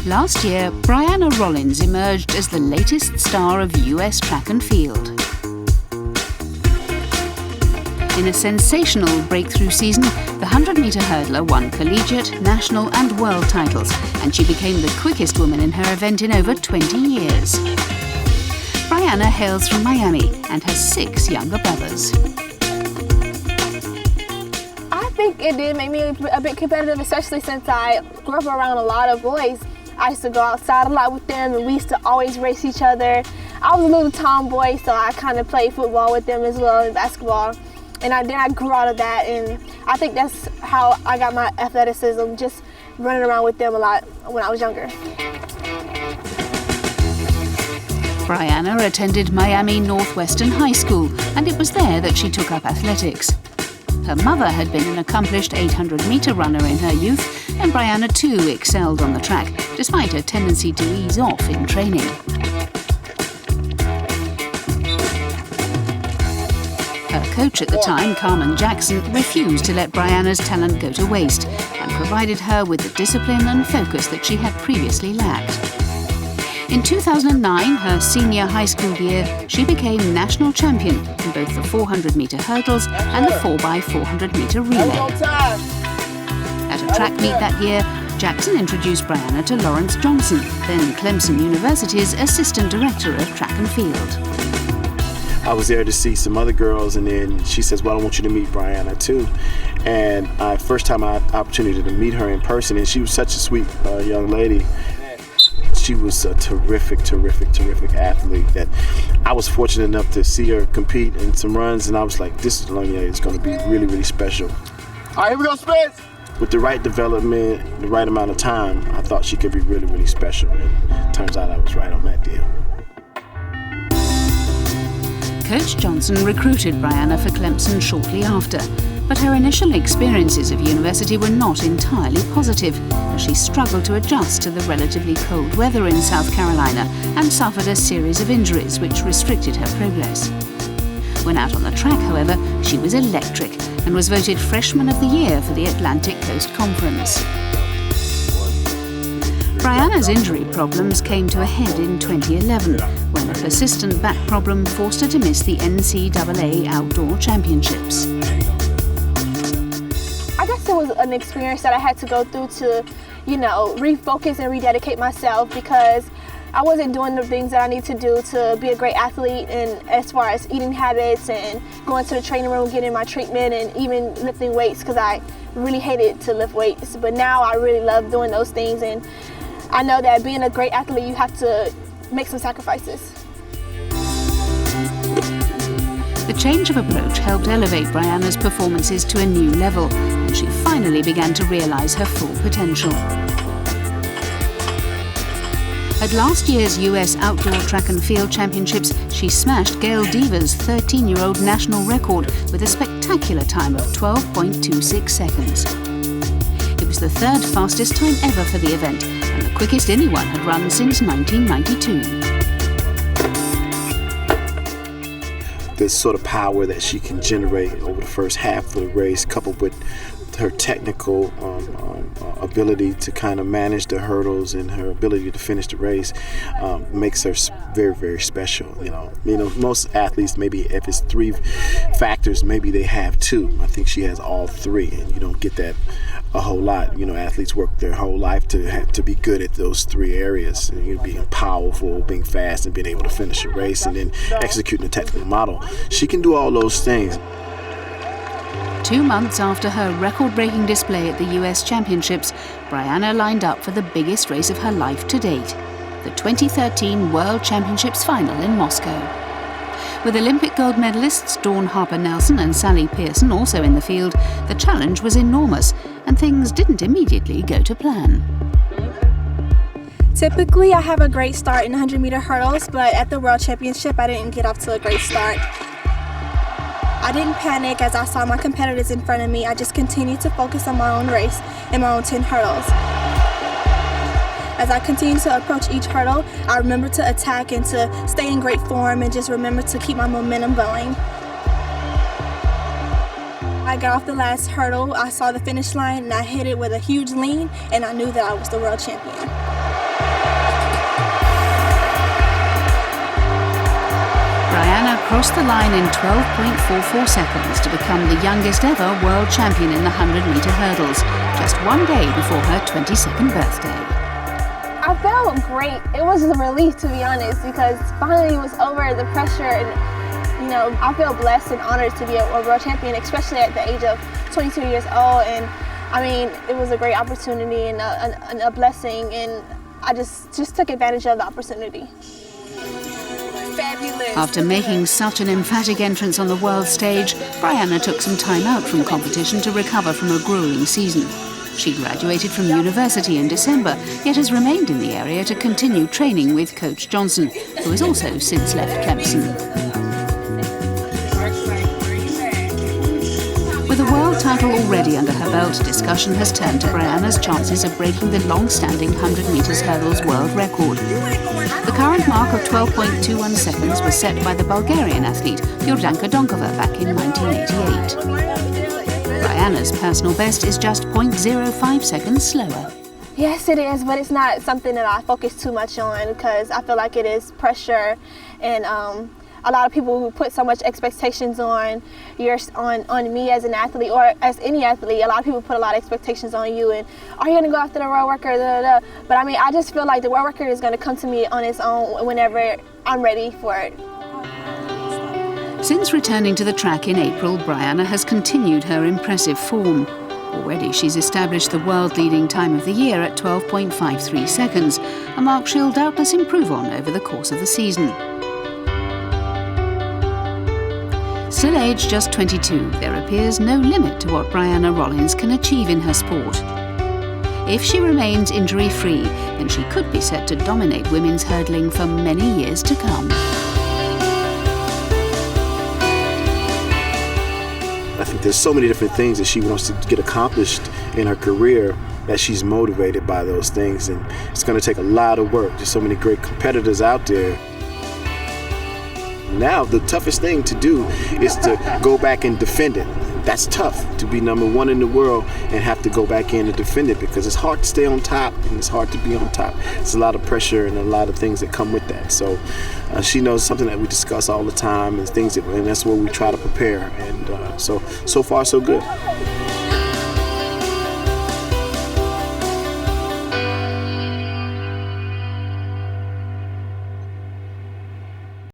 Last year, Brianna Rollins emerged as the latest star of US track and field. In a sensational breakthrough season, the 100-metre hurdler won collegiate, national and world titles, and she became the quickest woman in her event in over 20 years. Brianna hails from Miami and has 6 younger brothers. I think it did make me a bit competitive, especially since I grew up around a lot of boys. I used to go outside a lot with them, and we used to always race each other. I was a little tomboy, so I kind of played football with them as well, and basketball. And then I grew out of that, and I think that's how I got my athleticism, just running around with them a lot when I was younger. Brianna attended Miami Northwestern High School, and it was there that she took up athletics. Her mother had been an accomplished 800-metre runner in her youth, and Brianna too excelled on the track, despite a tendency to ease off in training. Her coach at the time, Carmen Jackson, refused to let Brianna's talent go to waste and provided her with the discipline and focus that she had previously lacked. In 2009, her senior high school year, she became national champion in both the 400-metre hurdles and the 4x400-metre relay. At a track meet that year, Jackson introduced Brianna to Lawrence Johnson, then Clemson University's assistant director of track and field. I was there to see some other girls, and then she says, well, I want you to meet Brianna too. And first time I had the opportunity to meet her in person, and she was such a sweet young lady. She was a terrific athlete that I was fortunate enough to see her compete in some runs, and I was like, this young lady is going to be really, really special. All right, here we go, Spence. With the right development, the right amount of time, I thought she could be really, really special, and turns out I was right on that deal. Coach Johnson recruited Brianna for Clemson shortly after, but her initial experiences of university were not entirely positive, as she struggled to adjust to the relatively cold weather in South Carolina and suffered a series of injuries which restricted her progress. When out on the track, however, she was electric and was voted Freshman of the Year for the Atlantic Coast Conference. Brianna's injury problems came to a head in 2011, when a persistent back problem forced her to miss the NCAA Outdoor Championships. I guess it was an experience that I had to go through to, refocus and rededicate myself, because I wasn't doing the things that I need to do to be a great athlete, and as far as eating habits and going to the training room, getting my treatment, and even lifting weights, because I really hated to lift weights. But now I really love doing those things, and I know that being a great athlete, you have to make some sacrifices. The change of approach helped elevate Brianna's performances to a new level, and she finally began to realize her full potential. At last year's US Outdoor Track and Field Championships, she smashed Gail Deaver's 13-year-old national record with a spectacular time of 12.26 seconds. It was the third fastest time ever for the event, and the quickest anyone had run since 1992. The sort of power that she can generate over the first half of the race, coupled with her technical ability to kind of manage the hurdles and her ability to finish the race, makes her very, very special. Most athletes, maybe if it's 3 factors, maybe they have 2. I think she has all 3, and you don't get that a whole lot. Athletes work their whole life to be good at those 3 areas. Being powerful, being fast, and being able to finish a race, and then executing a technical model. She can do all those things. 2 months after her record-breaking display at the US Championships, Brianna lined up for the biggest race of her life to date, the 2013 World Championships final in Moscow. With Olympic gold medalists Dawn Harper-Nelson and Sally Pearson also in the field, the challenge was enormous, and things didn't immediately go to plan. Typically, I have a great start in 100-meter hurdles, but at the World Championship, I didn't get off to a great start. I didn't panic as I saw my competitors in front of me. I just continued to focus on my own race and my own 10 hurdles. As I continued to approach each hurdle, I remembered to attack and to stay in great form, and just remember to keep my momentum going. I got off the last hurdle, I saw the finish line, and I hit it with a huge lean, and I knew that I was the world champion. Brianna crossed the line in 12.44 seconds to become the youngest ever world champion in the 100-metre hurdles, just one day before her 22nd birthday. I felt great. It was a relief, to be honest, because finally it was over, the pressure, and I feel blessed and honored to be a world champion, especially at the age of 22 years old. And I mean, it was a great opportunity and a blessing, and I just took advantage of the opportunity. Fabulous. After making such an emphatic entrance on the world stage, Brianna took some time out from competition to recover from a grueling season. She graduated from university in December, yet has remained in the area to continue training with Coach Johnson, who has also since left Clemson. With a world title already under her belt, discussion has turned to Brianna's chances of breaking the long-standing 100 metres hurdles world record. The current mark of 12.21 seconds was set by the Bulgarian athlete Jordanka Donkova back in 1988. Brianna's personal best is just 0.05 seconds slower. Yes, it is, but it's not something that I focus too much on because I feel like it is pressure, and a lot of people who put so much expectations on me as an athlete or as any athlete. A lot of people put a lot of expectations on you, and are you going to go after the world record? But I mean, I just feel like the world record is going to come to me on its own whenever I'm ready for it. Since returning to the track in April, Brianna has continued her impressive form. Already she's established the world-leading time of the year at 12.53 seconds, a mark she'll doubtless improve on over the course of the season. Still aged just 22, there appears no limit to what Brianna Rollins can achieve in her sport. If she remains injury-free, then she could be set to dominate women's hurdling for many years to come. I think there's so many different things that she wants to get accomplished in her career that she's motivated by those things, and it's going to take a lot of work. There's so many great competitors out there. Now the toughest thing to do is to go back and defend it. That's tough, to be #1 in the world and have to go back in and defend it, because it's hard to stay on top and it's hard to be on top. It's a lot of pressure and a lot of things that come with that. So she knows something that we discuss all the time, and that's where we try to prepare. And so far so good.